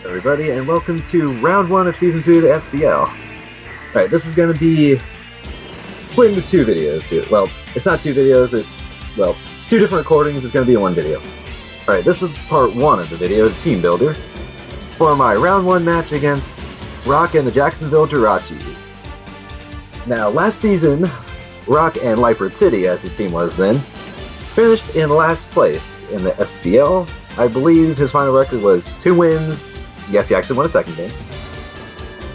Everybody, and welcome to round 1 of season 2 of the SBL. Alright, this is going to be split into 2 videos here. Well, it's not 2 videos, it's 2 different recordings. It's going to be in 1 video. Alright, this is part 1 of the video, Team Builder, for my round 1 match against Rock and the Jacksonville Jirachis. Now, last season, Rock and Leopard City, as his team was then, finished in last place in the SBL. I believe his final record was 2 wins. Yes, he actually won a second game.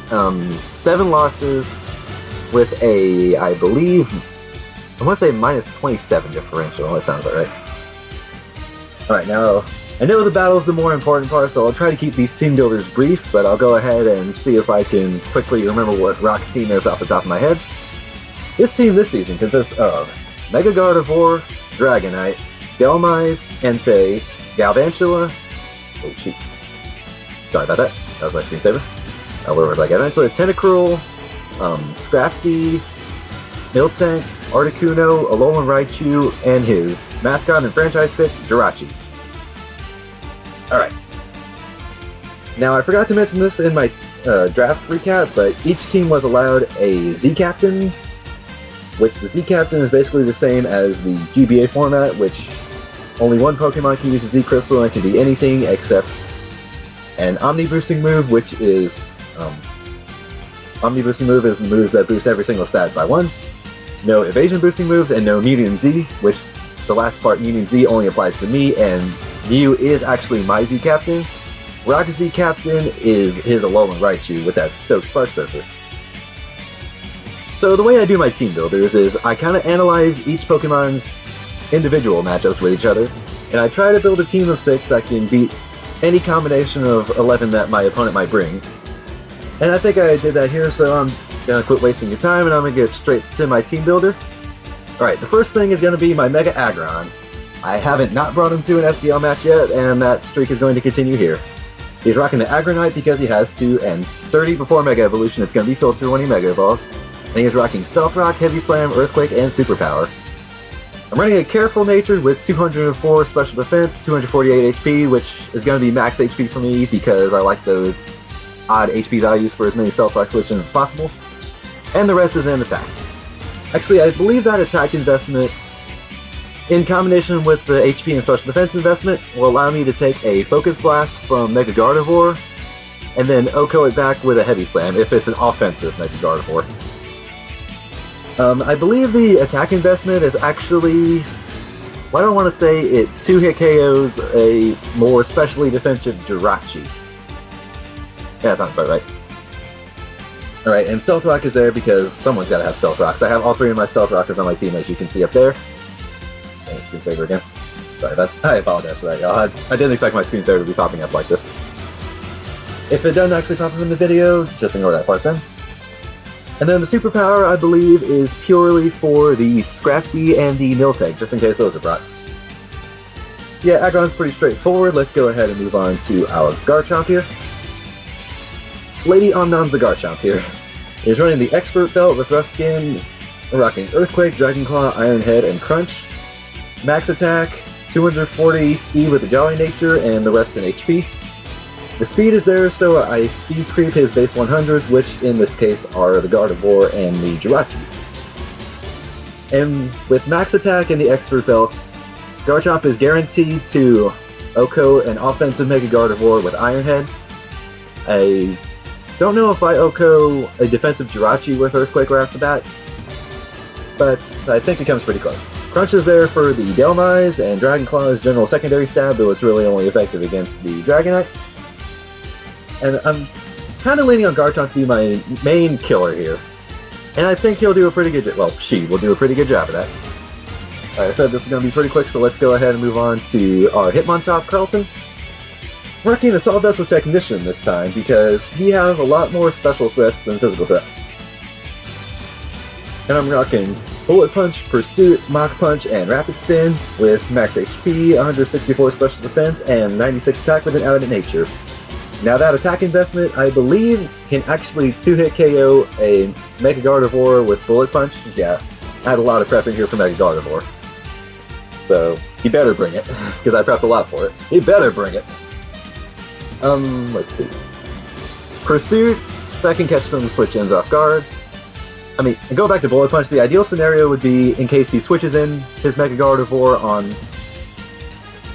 7 losses with a, I believe, I want to say minus 27 differential. That sounds about right. Alright, now, I know the battle's the more important part, so I'll try to keep these team builders brief, but I'll go ahead and see if I can quickly remember what Rock's team is off the top of my head. His team this season consists of Mega Gardevoir, Dragonite, Delmise, Entei, Galvantula. Oh, shoot. Sorry about that. That was my screensaver. Where was I? Galvantula, Tentacruel, Scrafty, Miltank, Articuno, Alolan Raichu, and his mascot and franchise pick, Jirachi. Alright. Now, I forgot to mention this in my draft recap, but each team was allowed a Z-Captain, which the Z-Captain is basically the same as the GBA format, which only one Pokemon can use a Z-Crystal, and it can be anything except an Omni Boosting move, which is Omni Boosting move is moves that boost every single stat by 1. No Evasion Boosting moves, and no Mewtwo Z, which the last part, Mewtwo Z, only applies to me, and Mew is actually my Z-Captain. Rock's Z-Captain is his Alolan Raichu with that Stoke Spark Surfer. So the way I do my team builders is I kind of analyze each Pokemon's individual matchups with each other, and I try to build a team of 6 that can beat any combination of 11 that my opponent might bring. And I think I did that here, so I'm gonna quit wasting your time and I'm gonna get straight to my team builder. Alright, the first thing is gonna be my Mega Aggron. I haven't not brought him to an SBL match yet, and that streak is going to continue here. He's rocking the Aggronite because he has to, and 30 before Mega Evolution, it's gonna be filtered when he Mega Evolves. And he's rocking Stealth Rock, Heavy Slam, Earthquake, and Superpower. I'm running a Careful Natured with 204 Special Defense, 248 HP, which is going to be max HP for me because I like those odd HP values for as many Stealth Rock switches as possible. And the rest is in attack. Actually, I believe that attack investment, in combination with the HP and Special Defense investment, will allow me to take a Focus Blast from Mega Gardevoir, and then OHKO it back with a Heavy Slam if it's an offensive Mega Gardevoir. I believe the attack investment is actually, well, I don't want to say it 2-hit KOs a more specially defensive Jirachi. Yeah, that sounds about right. Alright, and Stealth Rock is there because someone's got to have Stealth Rocks. I have all 3 of my Stealth Rockers on my team, as you can see up there. And screensaver again. Sorry, I apologize for that, y'all. I didn't expect my screensaver to be popping up like this. If it doesn't actually pop up in the video, just ignore that part then. And then the Superpower, I believe, is purely for the Scrafty and the Miltank, just in case those are brought. Yeah, Aggron's pretty straightforward. Let's go ahead and move on to our Garchomp here. Lady Omnom's the Garchomp here. He's running the Expert Belt with Rough Skin, rocking Earthquake, Dragon Claw, Iron Head, and Crunch. Max attack, 240 speed with the Jolly Nature, and the rest in HP. The speed is there, so I speed creep his base 100s, which in this case are the Gardevoir and the Jirachi. And with max attack and the expert belts, Garchomp is guaranteed to OHKO an offensive Mega Gardevoir with Iron Head. I don't know if I OHKO a defensive Jirachi with Earthquake right off the bat, but I think it comes pretty close. Crunch is there for the Delmise, and Dragon Claw's general secondary stab, though it's really only effective against the Dragonite. And I'm kind of leaning on Garchomp to be my main killer here. And I think he'll do a pretty good job. Well, she will do a pretty good job of that. Alright, I said this is going to be pretty quick, so let's go ahead and move on to our Hitmontop Carlton. I'm rocking Assault Vest with Technician this time because he has a lot more special threats than physical threats. And I'm rocking Bullet Punch, Pursuit, Mach Punch, and Rapid Spin with max HP, 164 special defense, and 96 attack with an Element Nature. Now that attack investment, I believe, can actually 2-hit KO a Mega Gardevoir with Bullet Punch. Yeah, I had a lot of prep in here for Mega Gardevoir. So, he better bring it, because I prepped a lot for it. He better bring it. Let's see. Pursuit, that can catch some switch ends off guard. I mean, and go back to Bullet Punch, the ideal scenario would be in case he switches in his Mega Gardevoir on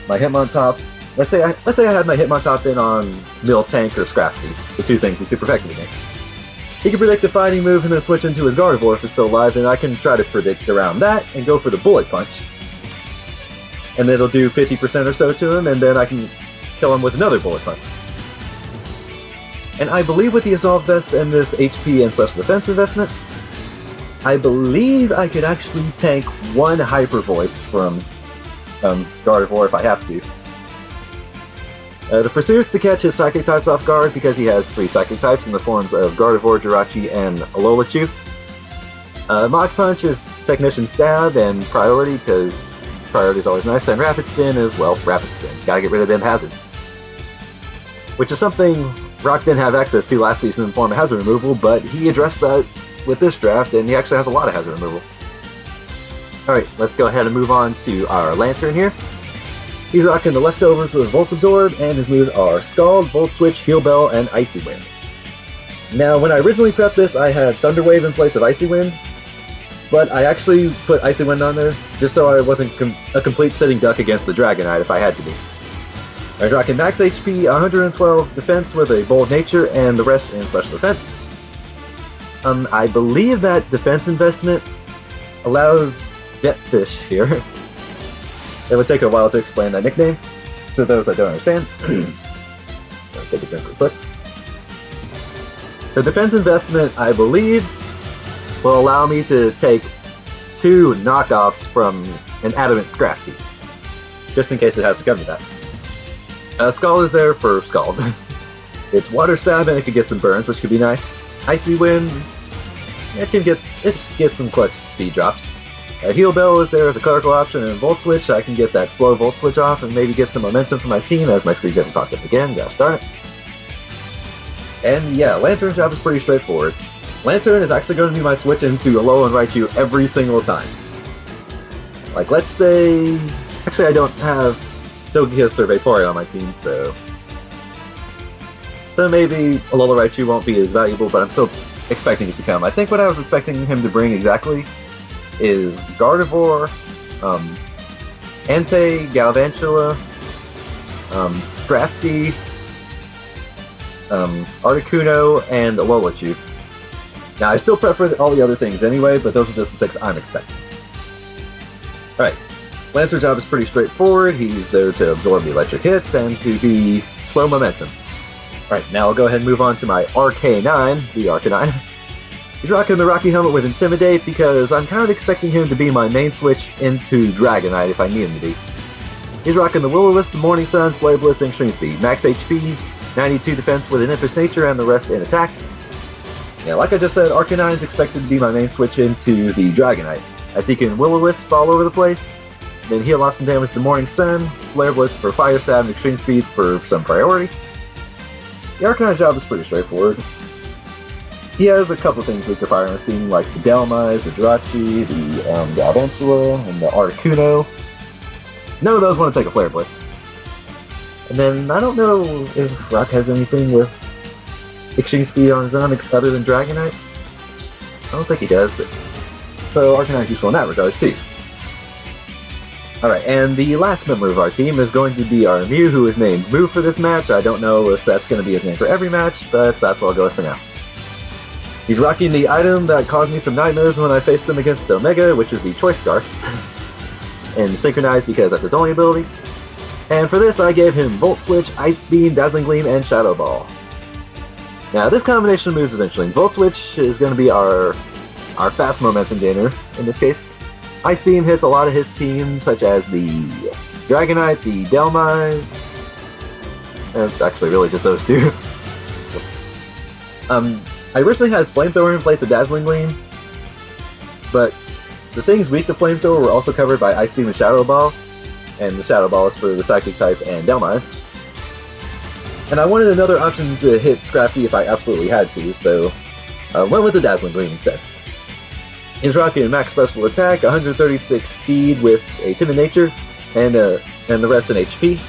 my Hitmontop. Let's say I had my Hitmontop in on Miltank or Scrafty, the two things he's super effective against. He can predict a fighting move and then switch into his Gardevoir if it's still alive, and I can try to predict around that and go for the Bullet Punch. And it'll do 50% or so to him, and then I can kill him with another Bullet Punch. And I believe with the Assault Vest and this HP and Special Defense investment, I believe I could actually tank one Hyper Voice from Gardevoir if I have to. The Pursuit's to catch his Psychic types off guard because he has 3 Psychic types in the forms of Gardevoir, Jirachi, and Alola-Chew. Mach Punch is Technician Stab and Priority because Priority is always nice, and Rapid Spin is, well, Rapid Spin. Gotta get rid of them hazards. Which is something Rock didn't have access to last season in the form of hazard removal, but he addressed that with this draft, and he actually has a lot of hazard removal. Alright, let's go ahead and move on to our Lantern here. He's rocking the leftovers with Volt Absorb, and his moves are Scald, Volt Switch, Heal Bell, and Icy Wind. Now, when I originally prepped this, I had Thunder Wave in place of Icy Wind, but I actually put Icy Wind on there just so I wasn't a complete sitting duck against the Dragonite if I had to be. I was rocking max HP, 112 defense with a Bold Nature, and the rest in Special Defense. I believe that defense investment allows Jetfish here. It would take a while to explain that nickname to those that don't understand. Let's take a drink real quick. The defense investment, I believe, will allow me to take 2 knockoffs from an Adamant Scrafty, just in case it has to come to that. Scald is there for Scald. It's Water Stab and it can get some burns, which could be nice. Icy Wind, it can get some clutch speed drops. Heal Bell is there as a clerical option, and Volt Switch, I can get that slow Volt Switch off and maybe get some momentum for my team as my screen's getting talked up again. Gosh darn it. And yeah, Lantern's job is pretty straightforward. Lantern is actually going to be my switch into Alola and Raichu every single time. Like, let's say... Actually, I don't have Togekiss or Vaporeon on my team, so maybe Alola Raichu won't be as valuable, but I'm still expecting it to come. I think what I was expecting him to bring exactly is Gardevoir, Entei, Galvantula, Scrafty, Articuno, and Alola-Chew. Now, I still prefer all the other things anyway, but those are just the 6 I'm expecting. Alright, Lancer's job is pretty straightforward. He's there to absorb the electric hits and to be slow momentum. Alright, now I'll go ahead and move on to my RK9, the Arcanine. He's rocking the Rocky Helmet with Intimidate because I'm kind of expecting him to be my main switch into Dragonite if I need him to be. He's rocking the Will-O-Wisp, the Morning Sun, Flare Blitz, and Extreme Speed. Max HP, 92 defense with an Empress Nature, and the rest in attack. Yeah, like I just said, Arcanine is expected to be my main switch into the Dragonite, as he can Will-O-Wisp all over the place, then heal off some damage to Morning Sun, Flare Blitz for Fire Stab, and Extreme Speed for some priority. The Arcanine job is pretty straightforward. He has a couple things weak to fire on his team, like the Dhelmise, the Jirachi, the Galvantula, and the Articuno. None of those want to take a Flare Blitz. And then, I don't know if Rock has anything with Extreme Speed on his own other than Dragonite. I don't think he does, but... So Arcanine is useful in that regard, too. Alright, and the last member of our team is going to be our Mew, who is named Moo for this match. I don't know if that's going to be his name for every match, but that's what I'll go with for now. He's rocking the item that caused me some nightmares when I faced him against Omega, which is the Choice Scarf. And Synchronized because that's its only ability. And for this, I gave him Volt Switch, Ice Beam, Dazzling Gleam, and Shadow Ball. Now, this combination of moves is interesting. Volt Switch is going to be our fast momentum gainer in this case. Ice Beam hits a lot of his teams, such as the Dragonite, the Dhelmise, and it's actually really just those two. I originally had Flamethrower in place of Dazzling Gleam, but the things weak to Flamethrower were also covered by Ice Beam and Shadow Ball, and the Shadow Ball is for the Psychic types and Dhelmise. And I wanted another option to hit Scrafty if I absolutely had to, so I went with the Dazzling Gleam instead. He's rocking max special attack, 136 speed with a timid nature, and the rest in HP.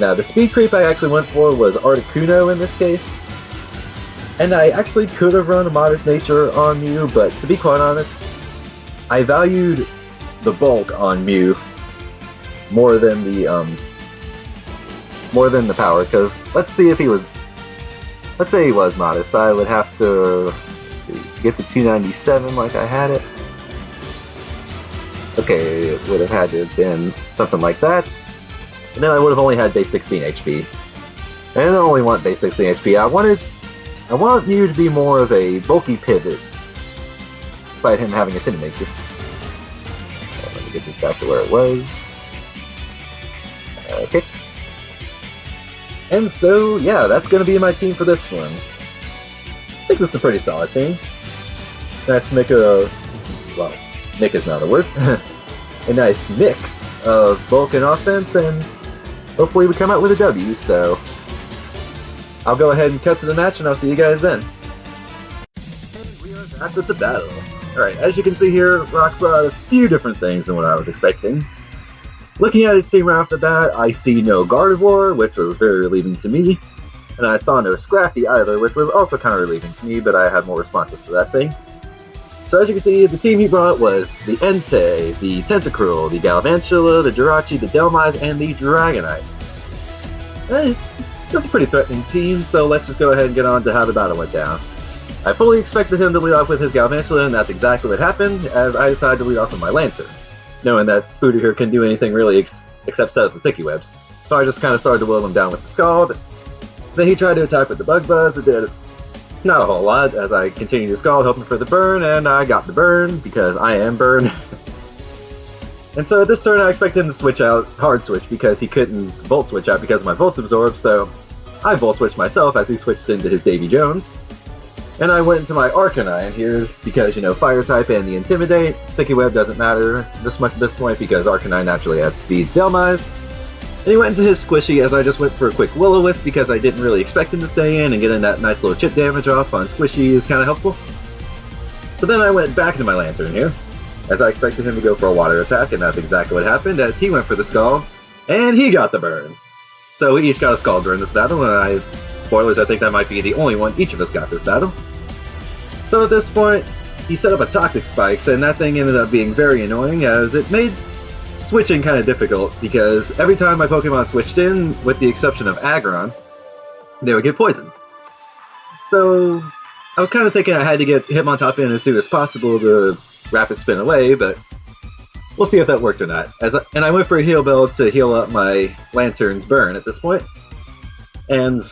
Now, the speed creep I actually went for was Articuno in this case. And I actually could have run a Modest Nature on Mew, but to be quite honest, I valued the bulk on Mew more than the power, because let's see if he was, let's say he was modest, I would have to get the 297 like I had it. Okay, it would have had to have been something like that. And then I would have only had base 16 HP. And I don't only want base 16 HP, I want Mew to be more of a bulky pivot, despite him having a Tinted Nature. Let me get this back to where it was. Okay. And so, yeah, that's going to be my team for this one. I think this is a pretty solid team. Nice well, Nick is not a word. A nice mix of bulk and offense, and hopefully we come out with a W, so I'll go ahead and cut to the match, and I'll see you guys then. And we are back with the battle. Alright, as you can see here, Rock brought a few different things than what I was expecting. Looking at his team right off the bat, I see no Gardevoir, which was very relieving to me, and I saw no Scrafty either, which was also kind of relieving to me, but I had more responses to that thing. So as you can see, the team he brought was the Entei, the Tentacruel, the Galvantula, the Jirachi, the Dhelmise, and the Dragonite. That's a pretty threatening team, so let's just go ahead and get on to how the battle went down. I fully expected him to lead off with his Galvantula, and that's exactly what happened, as I decided to lead off with my Lancer, knowing that Spooter here couldn't do anything really except set up the sticky webs. So I just kind of started to will him down with the Scald. Then he tried to attack with the Bug Buzz. It did not a whole lot, as I continued to Scald, hoping for the burn, and I got the burn, because I am burn. And so this turn I expected him to switch out, hard switch, because he couldn't Volt Switch out because of my Volt Absorb, so I Volt Switched myself as he switched into his Davy Jones. And I went into my Arcanine here, because, you know, Fire type and the Intimidate. Sticky Web doesn't matter this much at this point, because Arcanine naturally adds Speed's Dhelmise. And he went into his Squishy, as I just went for a quick Will-O-Wisp, because I didn't really expect him to stay in, and getting that nice little chip damage off on Squishy is kind of helpful. So then I went back into my Lantern here, as I expected him to go for a Water attack, and that's exactly what happened, as he went for the Scald, and he got the burn. So we each got a Scald during this battle, and spoilers, I think that might be the only one each of us got this battle. So at this point, he set up a Toxic Spikes, and that thing ended up being very annoying, as it made switching kind of difficult, because every time my Pokemon switched in, with the exception of Aggron, they would get poisoned. So I was kind of thinking I had to get Hitmontop in as soon as possible to Rapid Spin away, but we'll see if that worked or not. And I went for a Heal Bell to heal up my Lantern's burn at this point. And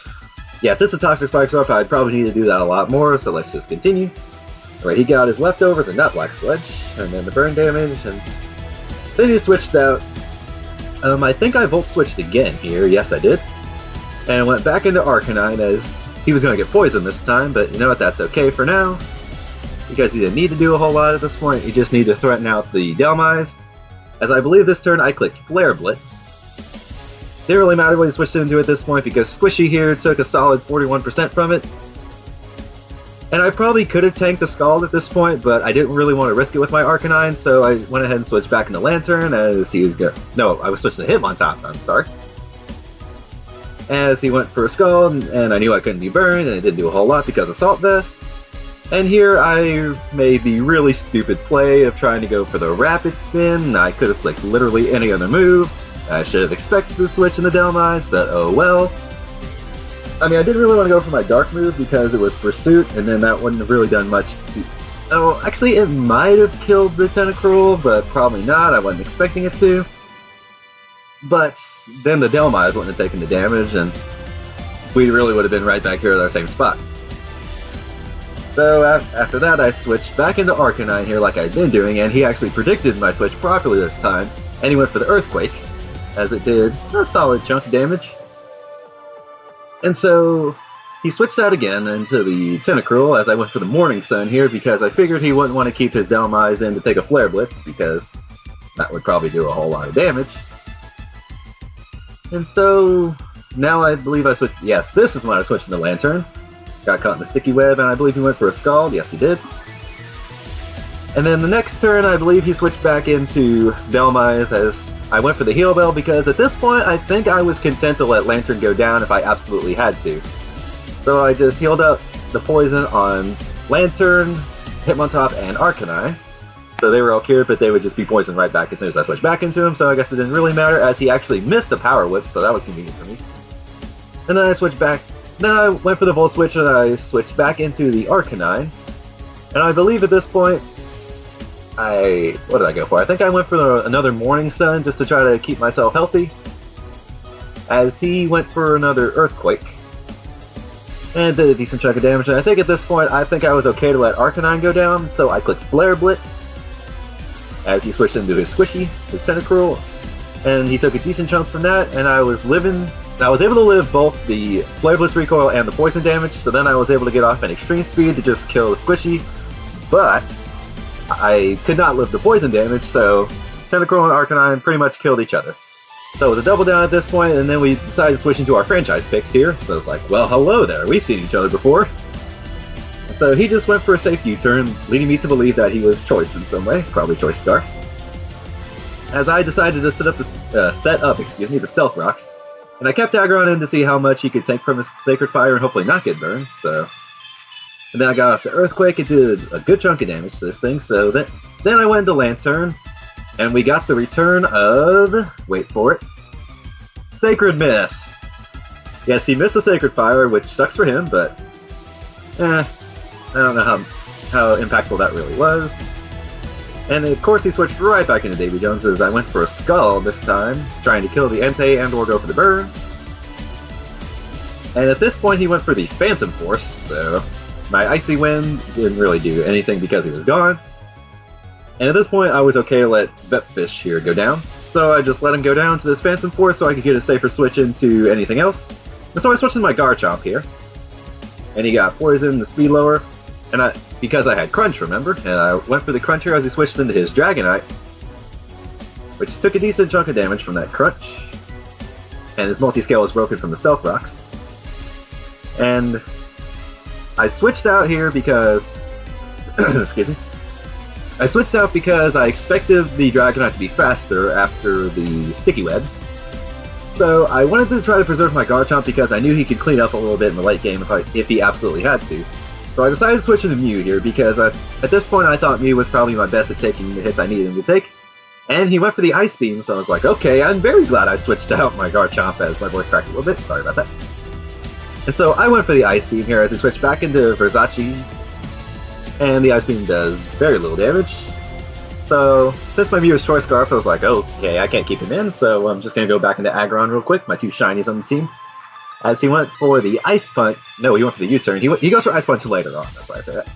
yeah, since the Toxic Spikes are up, I'd probably need to do that a lot more, so let's just continue. Alright, he got his leftover, the Nut Black Sledge, and then the burn damage, and then he switched out. I think I Volt Switched again here, yes I did. And went back into Arcanine, as he was going to get poisoned this time, but you know what, that's okay for now. Because he didn't need to do a whole lot at this point, he just needed to threaten out the Dhelmise. As I believe this turn I clicked Flare Blitz. Didn't really matter what he switched into at this point, because Squishy here took a solid 41% from it. And I probably could have tanked the Scald at this point, but I didn't really want to risk it with my Arcanine, so I went ahead and switched back into Lantern as he was no, I was switching to Hitmontop, I'm sorry. As he went for a Scald, and I knew I couldn't be burned, and it didn't do a whole lot because of Salt Vest. And here I made the really stupid play of trying to go for the Rapid Spin. I could have flicked literally any other move. I should have expected to switch in the Dhelmise, but oh well. I mean, I didn't really want to go for my Dark move because it was Pursuit, and then that wouldn't have really done much to... Oh, actually it might have killed the Tentacruel, but probably not. I wasn't expecting it to. But then the Dhelmise wouldn't have taken the damage, and we really would have been right back here at our same spot. So after that, I switched back into Arcanine here like I'd been doing, and he actually predicted my switch properly this time, and he went for the Earthquake, as it did a solid chunk of damage. And so he switched out again into the Tentacruel, as I went for the Morning Sun here, because I figured he wouldn't want to keep his Dhelmise in to take a Flare Blitz, because that would probably do a whole lot of damage. And so now I believe I switched... Yes, this is when I switched into Lantern. Got caught in the Sticky Web, and I believe he went for a Scald. Yes, he did. And then the next turn, I believe he switched back into Dhelmise, as I went for the heal bell because at this point I think I was content to let Lantern go down if I absolutely had to. So I just healed up the poison on Lantern, Hitmontop, and Arcanine. So they were all cured, but they would just be poisoned right back as soon as I switched back into him, so I guess it didn't really matter as he actually missed a Power Whip, so that was convenient for me. And then I switched back. Then I went for the Volt Switch and I switched back into the Arcanine. And I believe at this point, what did I go for? I think I went for another Morning Sun just to try to keep myself healthy. As he went for another Earthquake. And did a decent chunk of damage. And I think at this point, I think I was okay to let Arcanine go down, so I clicked Flare Blitz. As he switched into his Squishy, his Tentacruel. And he took a decent chunk from that, and I was able to live both the Flare Blitz recoil and the poison damage, so then I was able to get off an extreme speed to just kill the Squishy, but I could not live the poison damage, so Tentacruel and Arcanine pretty much killed each other. So it was a double down at this point, and then we decided to switch into our franchise picks here, so it's like, well, hello there, we've seen each other before. So he just went for a safe U-turn, leading me to believe that he was Choice in some way, probably Choice Scarf. As I decided to set up the Stealth Rocks, and I kept Aggron in to see how much he could tank from his Sacred Fire and hopefully not get burned, so... And then I got off the Earthquake, it did a good chunk of damage to this thing, so then I went into Lantern, and we got the return of... wait for it... Sacred Miss! Yes, he missed a Sacred Fire, which sucks for him, but... I don't know how impactful that really was. And of course he switched right back into Davy Jones as I went for a Skull this time, trying to kill the Entei and or go for the burn. And at this point he went for the Phantom Force, so my Icy Wind didn't really do anything because he was gone. And at this point I was okay to let Vetfish here go down, so I just let him go down to this Phantom Force so I could get a safer switch into anything else. And so I switched into my Garchomp here. And he got Poison, the speed lower, and because I had Crunch, remember? And I went for the Crunch here as he switched into his Dragonite, which took a decent chunk of damage from that Crunch. And his Multiscale was broken from the Stealth Rocks. And I switched out here because... excuse me. I switched out because I expected the Dragonite to be faster after the Sticky Webs. So I wanted to try to preserve my Garchomp because I knew he could clean up a little bit in the late game if he absolutely had to. So I decided to switch into Mew here because at this point I thought Mew was probably my best at taking the hits I needed him to take. And he went for the Ice Beam, so I was like, okay, I'm very glad I switched out my Garchomp as my voice cracked a little bit. Sorry about that. And so I went for the Ice Beam here as he switched back into Versace. And the Ice Beam does very little damage. So since my Mew is Choice Scarf, I was like, okay, I can't keep him in, so I'm just going to go back into Aggron real quick, my two shinies on the team. As he went for the Ice Punch. No, he went for the U-turn. He goes for Ice Punch later on, that's why I say that.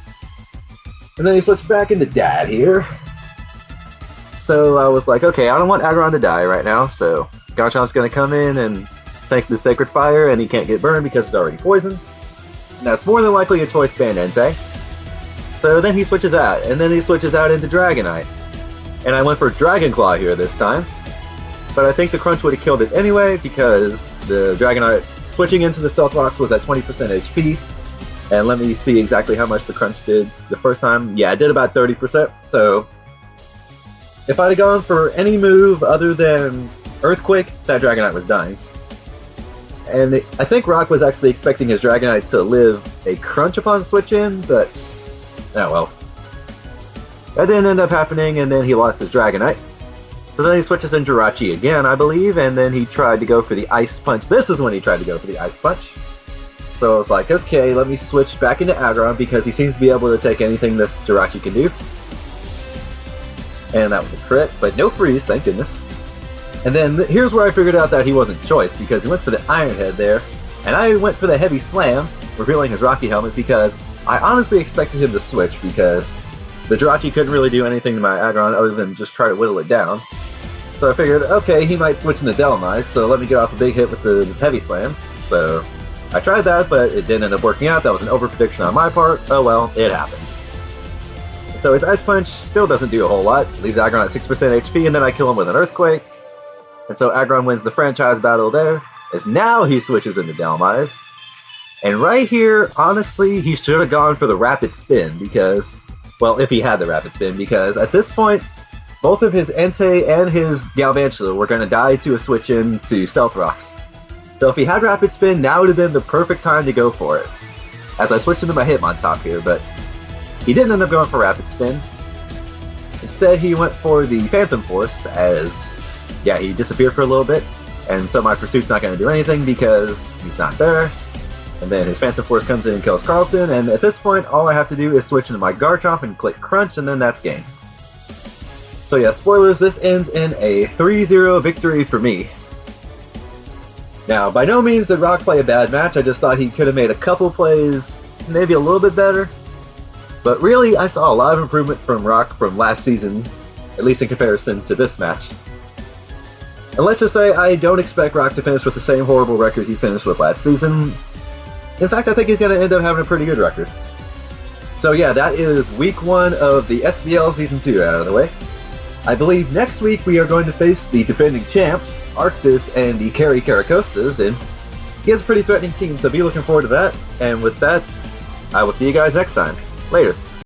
And then he switched back into Dad here. So I was like, okay, I don't want Aggron to die right now, so Garchomp's going to come in and tank the Sacred Fire, and he can't get burned because it's already poisoned. And that's more than likely a Choice Band Entei. So then he switches out, and then he switches out into Dragonite. And I went for Dragon Claw here this time. But I think the Crunch would have killed it anyway because the Dragonite switching into the Stealth Rocks was at 20% HP. And let me see exactly how much the Crunch did the first time. Yeah, it did about 30%. So if I'd have gone for any move other than Earthquake, that Dragonite was dying. And I think Rock was actually expecting his Dragonite to live a Crunch upon switch in, but oh well. That didn't end up happening, and then he lost his Dragonite. So then he switches in Jirachi again, I believe, and then he tried to go for the Ice Punch. This is when he tried to go for the Ice Punch. So I was like, okay, let me switch back into Aggron because he seems to be able to take anything this Jirachi can do. And that was a crit, but no freeze, thank goodness. And then here's where I figured out that he wasn't Choice, because he went for the Iron Head there, and I went for the Heavy Slam, revealing his Rocky Helmet, because I honestly expected him to switch, because the Jirachi couldn't really do anything to my Aggron other than just try to whittle it down. So I figured, okay, he might switch into Delmise, so let me get off a big hit with the Heavy Slam. So I tried that, but it didn't end up working out. That was an over-prediction on my part. Oh well, it happened. So his Ice Punch still doesn't do a whole lot. Leaves Aggron at 6% HP, and then I kill him with an Earthquake. And so Aggron wins the franchise battle there, as now he switches into Delmise. And right here, honestly, he should have gone for the Rapid Spin, because, well, if he had the Rapid Spin, because at this point, both of his Entei and his Galvantula were going to die to a switch in to Stealth Rocks. So if he had Rapid Spin, now would have been the perfect time to go for it. As I switched into my Hitmontop here, but he didn't end up going for Rapid Spin. Instead, he went for the Phantom Force, as, yeah, he disappeared for a little bit, and so my Pursuit's not going to do anything because he's not there. And then his Phantom Force comes in and kills Carlton, and at this point, all I have to do is switch into my Garchomp and click Crunch, and then that's game. So yeah, spoilers, this ends in a 3-0 victory for me. Now, by no means did Rock play a bad match, I just thought he could have made a couple plays maybe a little bit better. But really, I saw a lot of improvement from Rock from last season, at least in comparison to this match. And let's just say I don't expect Rock to finish with the same horrible record he finished with last season. In fact, I think he's going to end up having a pretty good record. So yeah, that is week 1 of the SBL Season 2 out of the way. I believe next week we are going to face the defending champs, Arctis and the Carry Caracostas, and he has a pretty threatening team, so be looking forward to that. And with that, I will see you guys next time. Later.